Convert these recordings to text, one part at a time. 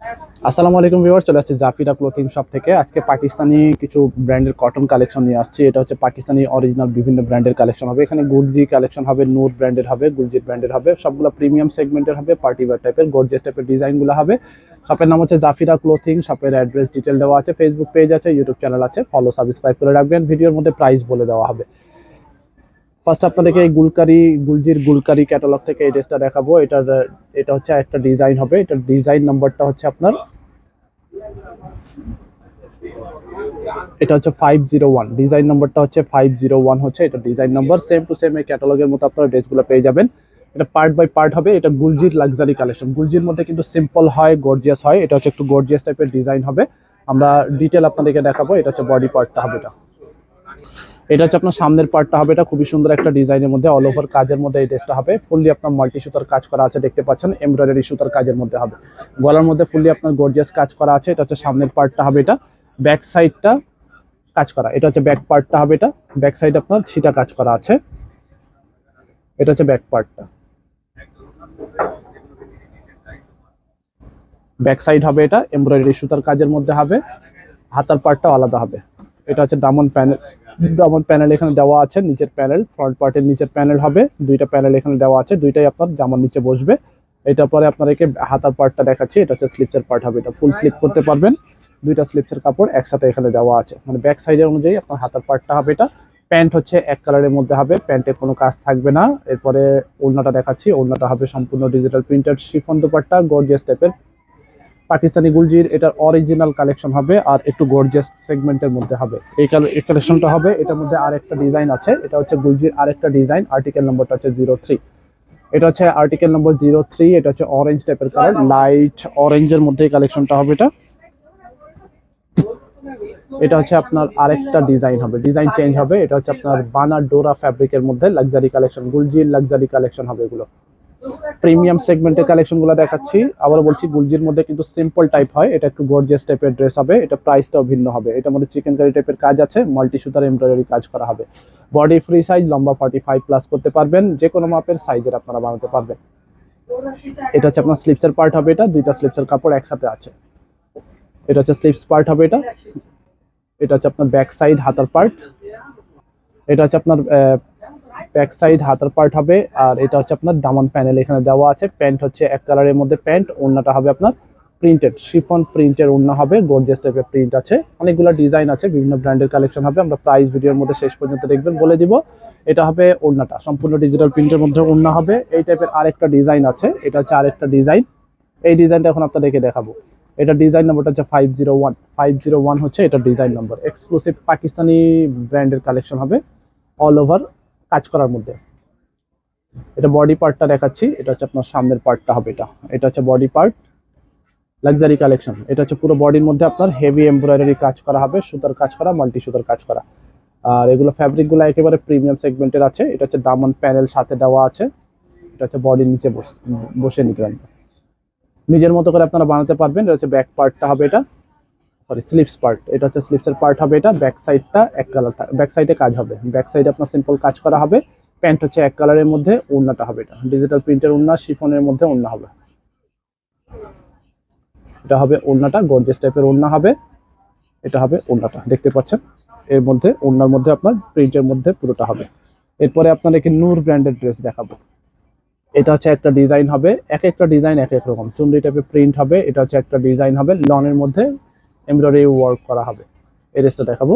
আসসালামু আলাইকুম ভিউয়ার, চলে আসছি জাফিরা ক্লোথিং শপ থেকে। আজকে পাকিস্তানি কিছু ব্র্যান্ডের কটন কালেকশন নিয়ে আসছি। এটা হচ্ছে পাকিস্তানি অরিজিনাল বিভিন্ন ব্র্যান্ডের কালেকশন হবে। এখানে গুলজি কালেকশন হবে, নূর ব্র্যান্ডের হবে, গুলজির ব্র্যান্ডের হবে, সবগুলো প্রিমিয়াম সেগমেন্টের হবে, পার্টি ওয়্যার টাইপের গর্জিয়াস টাইপের ডিজাইনগুলো হবে। শপের নাম হচ্ছে জাফিরা ক্লোথিং। শপের অ্যাড্রেস ডিটেল দেওয়া আছে, ফেসবুক পেজ আছে, ইউটিউব চ্যানেল আছে, ফলো সাবস্ক্রাইব করে রাখবেন। ভিডিওর মধ্যে প্রাইস বলে দেওয়া হবে। ফার্স্ট আপনাদেরকে এই গুলজির গুলকারি ক্যাটালগ থেকে এই ড্রেসটা দেখাবো। এটা হচ্ছে একটা ডিজাইন হবে। এটার ডিজাইন নাম্বারটা হচ্ছে আপনার, এটা হচ্ছে 501। ডিজাইন নাম্বারটা হচ্ছে 501 হচ্ছে এটা design number. Same to same এই ক্যাটালগের মতো আপনারা ড্রেসগুলো পেয়ে যাবেন। এটা পার্ট বাই পার্ট হবে। এটা গুলজির লাক্সারি কালেকশন। গুলজির মধ্যে কিন্তু সিম্পল হয়, গর্জিয়াস হয়। এটা হচ্ছে একটু গর্জিয়াস টাইপের ডিজাইন হবে। আমরা ডিটেল আপনাদেরকে দেখাবো। এটা হচ্ছে বডি পার্টটা হবে। এটা হচ্ছে আপনার সামনের পার্টটা হবে। এটা খুবই সুন্দর একটা ডিজাইনের মধ্যে, অল ওভার কাজের মধ্যে এই ড্রেসটা হবে। ফুললি আপনার মাল্টি সুতার কাজ করা আছে, দেখতে পাচ্ছেন, এমব্রয়ডারি সুতার কাজের মধ্যে হবে। গলার মধ্যে ফুললি আপনার গর্জিয়াস কাজ করা আছে। এটা হচ্ছে সামনের পার্টটা হবে। এটা ব্যাক সাইডটা কাজ করা। এটা হচ্ছে ব্যাক পার্টটা হবে। এটা ব্যাক সাইড আপনার ছিটা কাজ করা আছে। এটা হচ্ছে ব্যাক পার্টটা, ব্যাক সাইড হবে। এটা এমব্রয়ডারি সুতার কাজের মধ্যে হবে। হাতার পার্টটাও আলাদা হবে। এটা হচ্ছে দামন প্যানেল। দামন প্যানেল এখানে দেওয়া আছে। নিচের প্যানেল, ফ্রন্ট পার্টের নিচের প্যানেল হবে। দুইটা প্যানেল এখানে দেওয়া আছে, দুইটাই আপনার জামার নিচে বসবে। এটা পরে আপনাদেরকে হাতার পার্টটা দেখাচ্ছি। এটা হচ্ছে স্লিপসের পার্ট হবে। এটা ফুল স্লিপ করতে পারবেন। দুইটা স্লিপসের কাপড় একসাথে এখানে দেওয়া আছে, মানে ব্যাক সাইডের অনুযায়ী আপনার হাতার পার্টটা হবে। এটা প্যান্ট হচ্ছে এক কালারের মধ্যে হবে, প্যান্টে কোনো কাজ থাকবে না। এরপরে ওড়নাটা দেখাচ্ছি। ওড়নাটা হবে সম্পূর্ণ digital printed chiffon dupatta, gorgeous টাইপের পাকিস্তানি গুলজির। এটার অরিজিনাল কালেকশন হবে আর একটু গর্জিয়াস সেগমেন্টের মধ্যে হবে। এই কালেকশনটা হবে। এটার মধ্যে আরেকটা ডিজাইন আছে। এটা হচ্ছে গুলজির আরেকটা ডিজাইন। আর্টিকেল নম্বরটা হচ্ছে 03। এটা হচ্ছে আর্টিকেল নম্বর 03। এটা হচ্ছে অরেঞ্জ টাইপের কালার, লাইট অরেঞ্জের মধ্যে এই কালেকশনটা হবে। এটা হচ্ছে আপনার আরেকটা ডিজাইন হবে, ডিজাইন চেঞ্জ হবে। এটা হচ্ছে আপনার বানা ডোরা ফ্যাব্রিকের মধ্যে লাক্সারি কালেকশন, গুলজির লাক্সারি কালেকশন হবে। এগুলো প্রিমিয়াম সেগমেন্টের কালেকশনগুলো দেখাচ্ছি। আবার বলছি, গুলজির মধ্যে কিন্তু সিম্পল টাইপ হয়, এটা একটু গর্জিয়াস টাইপের ড্রেস হবে। এটা প্রাইসটাও ভিন্ন হবে। এটার মধ্যে চিকেন কারি টাইপের কাজ আছে, মাল্টি সুতার এমব্রয়ডারি কাজ করা হবে। বডি ফ্রি সাইজ, লম্বা 45 প্লাস করতে পারবেন, যে কোনো মাপের সাইজের আপনারা বানাতে পারবেন। এটা হচ্ছে আপনার স্লিপসের পার্ট হবে। এটা দুইটা স্লিপসের কাপড় একসাথে আছে। এটা হচ্ছে স্লিপস পার্ট হবে। এটা এটা হচ্ছে আপনার ব্যাক সাইড হাতার পার্ট। এটা হচ্ছে আপনার ব্যাক সাইড হাতার পার্ট হবে। আর এটা হচ্ছে আপনার দামান প্যানেল এখানে দেওয়া আছে। প্যান্ট হচ্ছে এক কালারের মধ্যে প্যান্ট। ওড়নাটা হবে আপনার প্রিন্টেড শিফন প্রিন্টের ওড়না হবে, গর্জিয়াস টাইপের প্রিন্ট আছে। অনেকগুলো ডিজাইন আছে, বিভিন্ন ব্র্যান্ডের কালেকশন হবে। আমরা প্রাইস ভিডিওর মধ্যে শেষ পর্যন্ত দেখবেন, বলে দিব। এটা হবে ওড়নাটা, সম্পূর্ণ ডিজিটাল প্রিন্টের মধ্যে ওড়না হবে। এই টাইপের আরেকটা ডিজাইন আছে। এটা হচ্ছে আরেকটা ডিজাইন। এই ডিজাইনটা এখন আপনাদেরকে দেখাবো। এটা ডিজাইন নাম্বারটা হচ্ছে 501। 501 হচ্ছে এটা ডিজাইন নাম্বার। এক্সক্লুসিভ পাকিস্তানি ব্র্যান্ডের কালেকশন হবে, অল ওভার কাজ করার মধ্যে। এটা বডি পার্টটা দেখাচ্ছি। এটা হচ্ছে আপনার সামনের পার্টটা হবে। এটা এটা হচ্ছে বডি পার্ট, লাক্সারি কালেকশন। এটা হচ্ছে পুরো বডির মধ্যে আপনার হেভি এমব্রয়ডারি কাজ করা হবে, সুতার কাজ করা, মাল্টি সুতার কাজ করা। আর এগুলো ফ্যাব্রিকগুলো একেবারে প্রিমিয়াম সেগমেন্টের আছে। এটা হচ্ছে দামন প্যানেল সাথে দেওয়া আছে। এটা হচ্ছে বডির নিচে বসে নিতে পারবেন, নিজের মতো করে আপনারা বানাতে পারবেন। এটা হচ্ছে ব্যাক পার্টটা হবে। এটা সরি স্লিপস পার্ট। এটা হচ্ছে স্লিপসের পার্ট হবে। এটা ব্যাক সাইডটা এক কালার, ব্যাক সাইডে কাজ হবে। ব্যাক সাইডে আপনার সিম্পল কাজ করা হবে। প্যান্ট হচ্ছে এক কালারের মধ্যে। ওড়নাটা হবে এটা ডিজিটাল প্রিন্টের ওড়না, শিফনের মধ্যে ওড়না হবে। এটা হবে ওড়নাটা, গর্জিয়াস টাইপের ওড়না হবে। এটা হবে ওড়নাটা, দেখতে পাচ্ছেন। এর মধ্যে ওড়নার মধ্যে আপনার প্রিন্টের মধ্যে পুরোটা হবে। এরপরে আপনাদেরকে নূর ব্র্যান্ডের ড্রেস দেখাবো। এটা হচ্ছে একটা ডিজাইন হবে, এক একটা ডিজাইন এক এক রকম, চুনরি টাইপের প্রিন্ট হবে। এটা হচ্ছে একটা ডিজাইন হবে, লনের মধ্যে এমব্রয়ডারি ওয়ার্ক করা হবে। এই ড্রেসটা দেখাবো।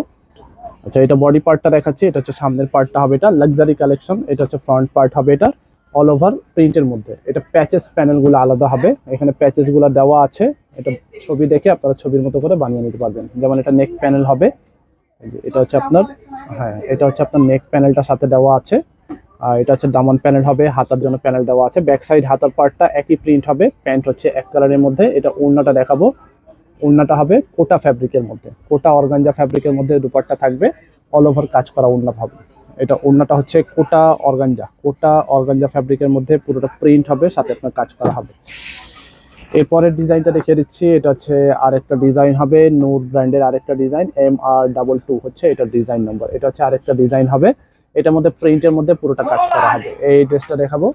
আচ্ছা, এটা বডি পার্টটা দেখাচ্ছি। এটা হচ্ছে সামনের পার্টটা হবে। এটা লাক্সারি কালেকশন। এটা হচ্ছে ফ্রন্ট পার্ট হবে। এটা অল ওভার প্রিন্টের মধ্যে। এটা প্যাচেস প্যানেলগুলো আলাদা হবে, এখানে প্যাচেসগুলো দেওয়া আছে। এটা ছবি দেখে আপনারা ছবির মতো করে বানিয়ে নিতে পারবেন। যেমন এটা নেক প্যানেল হবে। এটা হচ্ছে আপনার, হ্যাঁ, এটা হচ্ছে আপনার নেক প্যানেলটার সাথে দেওয়া আছে। আর এটা হচ্ছে দামন প্যানেল হবে, হাতার জন্য প্যানেল দেওয়া আছে। ব্যাক সাইড হাতার পার্টটা একই প্রিন্ট হবে। প্যান্ট হচ্ছে এক কালারের মধ্যে। এটা ওড়নাটা দেখাবো। ওড়নাটা হবে কোটা ফ্যাব্রিকের মধ্যে, কোটা অর্গানজা ফ্যাব্রিকের মধ্যে দুপাট্টা থাকবে, অল ওভার কাজ করা ওড়না হবে। এটা ওড়নাটা হচ্ছে কোটা অর্গানজা ফ্যাব্রিকের মধ্যে পুরোটা প্রিন্ট হবে, সাথে আপনার কাজ করা হবে। এরপরের ডিজাইনটা দেখিয়ে দিচ্ছি। এটা হচ্ছে আরেকটা ডিজাইন হবে, নূর ব্র্যান্ডের আরেকটা ডিজাইন, MR22 হচ্ছে এটা ডিজাইন নম্বর। এটা হচ্ছে আরেকটা ডিজাইন হবে। এটার মধ্যে প্রিন্টের মধ্যে পুরোটা কাজ করা হবে। এই ড্রেসটা দেখাবো।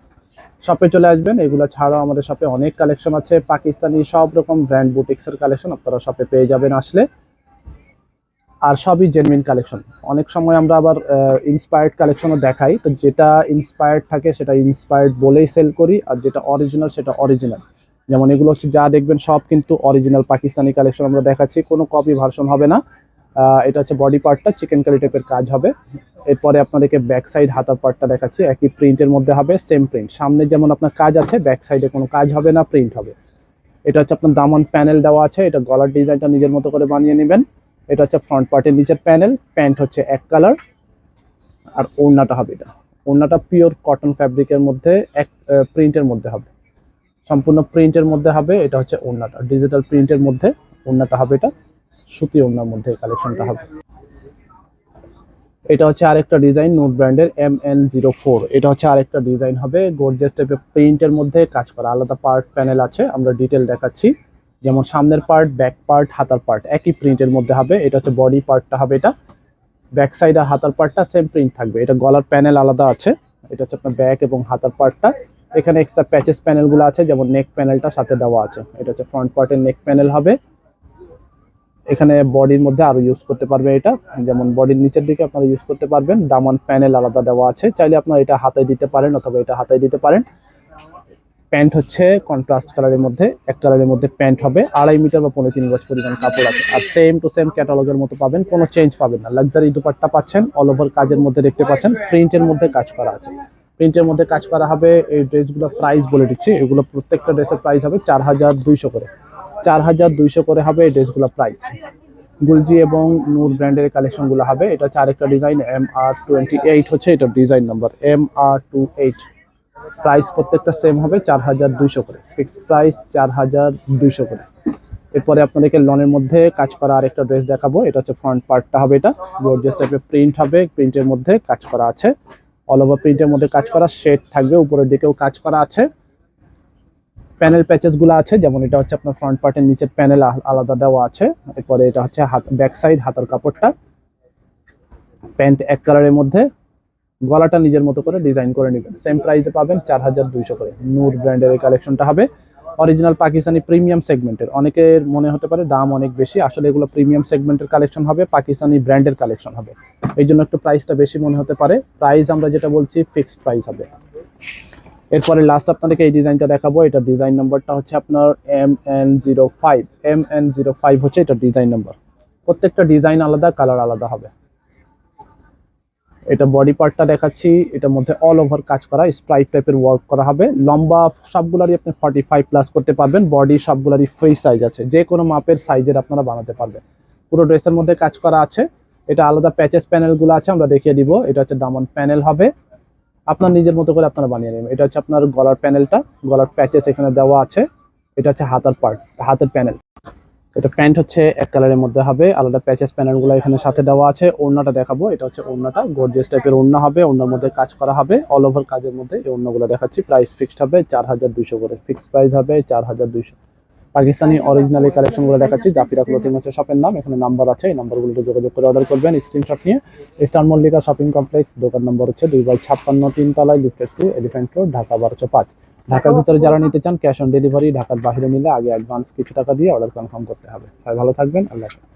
শপে চলে আসবেন। এগুলো ছাড়াও আমাদের শপে অনেক কালেকশন আছে, পাকিস্তানি সব রকম ব্র্যান্ড বুটিক্সের কালেকশন আপনারা শপে পেয়ে যাবেন আসলে। আর সবই জেনুইন কালেকশন। অনেক সময় আমরা আবার ইন্সপায়ার্ড কালেকশনও দেখাই, তো যেটা ইন্সপায়ার্ড থাকে সেটা ইন্সপায়ার্ড বলেই সেল করি, আর যেটা অরিজিনাল সেটা অরিজিনাল। যেমন এগুলো হচ্ছে যা দেখবেন সব কিন্তু অরিজিনাল পাকিস্তানি কালেকশন আমরা দেখাচ্ছি, কোনো কপি ভার্সন হবে না। এটা হচ্ছে বডি পার্টটা চিকেন কারি টাইপের কাজ হবে। এরপরে আপনাদেরকে ব্যাক সাইড হাতার পার্টটা দেখাচ্ছি, একই প্রিন্টের মধ্যে হবে, সেম প্রিন্ট। সামনে যেমন আপনার কাজ আছে, ব্যাক সাইডে কোনো কাজ হবে না, প্রিন্ট হবে। এটা হচ্ছে আপনার দামান প্যানেল দেওয়া আছে, এটা গলার ডিজাইনটা নিজের মতো করে বানিয়ে নেবেন। এটা হচ্ছে ফ্রন্ট পার্টের নিচের প্যানেল, প্যান্ট হচ্ছে এক কালার, আর ওড়নাটা হবে এটা। ওড়নাটা পিওর কটন ফ্যাব্রিকের মধ্যে এক প্রিন্টের মধ্যে হবে, সম্পূর্ণ প্রিন্টের মধ্যে হবে। এটা হচ্ছে ওড়নাটা ডিজিটাল প্রিন্টের মধ্যে, ওড়নাটা হবে এটা সুতি ওড়নার মধ্যে কালেকশনটা হবে। এটা হচ্ছে আরেকটা ডিজাইন নোট ব্র্যান্ডের MN04। এটা হচ্ছে আরেকটা ডিজাইন হবে গর্জিয়াস টাইপের প্রিন্টের মধ্যে কাজ করা, আলাদা পার্ট প্যানেল আছে, আমরা ডিটেল দেখাচ্ছি। যেমন সামনের পার্ট, ব্যাক পার্ট, হাতার পার্ট একই প্রিন্টের মধ্যে হবে। এটা হচ্ছে বডি পার্টটা হবে এটা, ব্যাক সাইড আর হাতার পার্টটা সেম প্রিন্ট থাকবে। এটা গলার প্যানেল আলাদা আছে। এটা হচ্ছে আপনার ব্যাক এবং হাতার পার্টটা। এখানে এক্সট্রা প্যাচেস প্যানেলগুলো আছে, যেমন নেক প্যানেলটা সাথে দেওয়া আছে। এটা হচ্ছে ফ্রন্ট পার্টের নেক প্যানেল হবে। এখানে বডির মধ্যে আরো ইউজ করতে পারবে এটা, যেমন বডির নিচের দিকে আপনারা ইউজ করতে পারবেন। দামান প্যানেল আলাদা দেওয়া আছে, চাইলে আপনারা এটা হাতায় দিতে পারেন অথবা এটা হাতায় দিতে পারেন। প্যান্ট হচ্ছে কন্ট্রাস্ট কালারের মধ্যে, এক কালারের মধ্যে প্যান্ট হবে। 2.5 মিটার বা 3.5 গজ পরিমাণ কাপড় আছে, আর সেম টু সেম ক্যাটালগের মতো পাবেন, কোনো চেঞ্জ পাবেন না। লাক্সারি দুপাট্টা পাচ্ছেন, অল ওভার কাজের মধ্যে দেখতে পাচ্ছেন, প্রিন্টের মধ্যে কাজ করা আছে, প্রিন্টের মধ্যে কাজ করা হবে। এই ড্রেসগুলো প্রাইস বলে দিচ্ছি, এগুলো প্রত্যেকটা ড্রেসের প্রাইস হবে 4200 করে, 4200 করে হবে এই ড্রেসগুলো প্রাইস। গুলজি এবং নূর ব্র্যান্ডের কালেকশনগুলো হবে। এটা হচ্ছে আরেকটা ডিজাইন MR28 হচ্ছে এটা ডিজাইন নাম্বার MR28। প্রাইস প্রত্যেকটা সেম হবে 4200 করে, ফিক্সড প্রাইস 4200 করে। এরপরে আপনাদেরকে লনের মধ্যে কাজ করা আরেকটা ড্রেস দেখাবো। এটা হচ্ছে ফ্রন্ট পার্টটা হবে, এটা গর্জিয়াস টাইপের প্রিন্ট হবে, প্রিন্টের মধ্যে কাজ করা আছে, অল ওভার প্রিন্টের মধ্যে কাজ করা, শেড থাকবে, উপরের দিকেও কাজ করা আছে। প্যানেল প্যাচেস গুলো আছে, যেমন এটা হচ্ছে আপনার ফ্রন্ট পার্টের নিচের প্যানেল আলাদা দেওয়া আছে। এরপরে এটা হচ্ছে ব্যাক সাইড হাতার কাপড়টা, প্যান্ট এক কালারের মধ্যে, গলাটা নিজের মতো করে ডিজাইন করে নেবেন। সেম প্রাইসে পাবেন 4200 করে। নূর ব্র্যান্ডের এই কালেকশনটা হবে অরিজিনাল পাকিস্তানি প্রিমিয়াম সেগমেন্টের। অনেকের মনে হতে পারে দাম অনেক বেশি, আসলে এগুলো প্রিমিয়াম সেগমেন্টের কালেকশন হবে, পাকিস্তানি ব্র্যান্ডের কালেকশন হবে, এই জন্য একটু প্রাইসটা বেশি মনে হতে পারে। প্রাইস আমরা যেটা বলছি ফিক্সড প্রাইস হবে। এরপরে লাস্ট আপনাদেরকে এই ডিজাইনটা দেখাবো। এটা ডিজাইন নাম্বারটা হচ্ছে আপনার MN05। MN05 হচ্ছে এটা ডিজাইন নাম্বার। প্রত্যেকটা ডিজাইন আলাদা, কালার আলাদা হবে। এটা বডি পার্টটা দেখাচ্ছি, এটার মধ্যে অল ওভার কাজ করা স্ট্রাইপ টাইপের ওয়ার্ক করা হবে। লম্বা সবগুলারই আপনি 45 প্লাস করতে পারবেন, বডি সবগুলারই ফ্রি সাইজ আছে, যে কোনো মাপের সাইজের আপনারা বানাতে পারবেন। পুরো ড্রেসের মধ্যে কাজ করা আছে। এটা আলাদা প্যাচেস প্যানেলগুলো আছে, আমরা দেখিয়ে দিব। এটা হচ্ছে দামান প্যানেল হবে, আপনার নিজের মতো করে আপনারা বানিয়ে নেবেন। এটা হচ্ছে আপনার গলার প্যানেলটা, গলার প্যাচেস এখানে দেওয়া আছে। এটা হচ্ছে হাতার পার্ট, হাতের প্যানেল। এটা প্যান্ট হচ্ছে এক কালারের মধ্যে হবে, আলাদা প্যাচেস প্যানেলগুলো এখানে সাথে দেওয়া আছে। ওড়নাটা দেখাবো, এটা হচ্ছে ওড়নাটা গর্জিয়াস টাইপের ওড়না হবে, ওড়নার মধ্যে কাজ করা হবে, অল ওভার কাজের মধ্যে এই ওড়নাগুলো দেখাচ্ছি। প্রাইস ফিক্সড হবে 4200 করে, ফিক্সড প্রাইস হবে 4200। পাকিস্তানি অরিজিনাল এই কালেকশনগুলো দেখাচ্ছি। জাফিরা ক্লোথিং হচ্ছে শপের নাম, এখানে নাম্বার আছে, এই নাম্বারগুলোতে যোগাযোগ করে অর্ডার করবেন স্ক্রিনশট নিয়ে। ইস্টার্ন মল্লিকা শপিং কমপ্লেক্স, দোকান নম্বর হচ্ছে 2/56, 3 তলায়, লিফটেড 2, এলিফ্যান্ট রোড, ঢাকা 1205। ঢাকার ভিতরে যারা নিতে চান ক্যাশ অন ডেলিভারি, ঢাকার বাইরে নিলে আগে অ্যাডভান্স কিছু টাকা দিয়ে অর্ডার কনফার্ম করতে হবে। সবাই ভালো থাকবেন, আল্লাহ হাফেজ।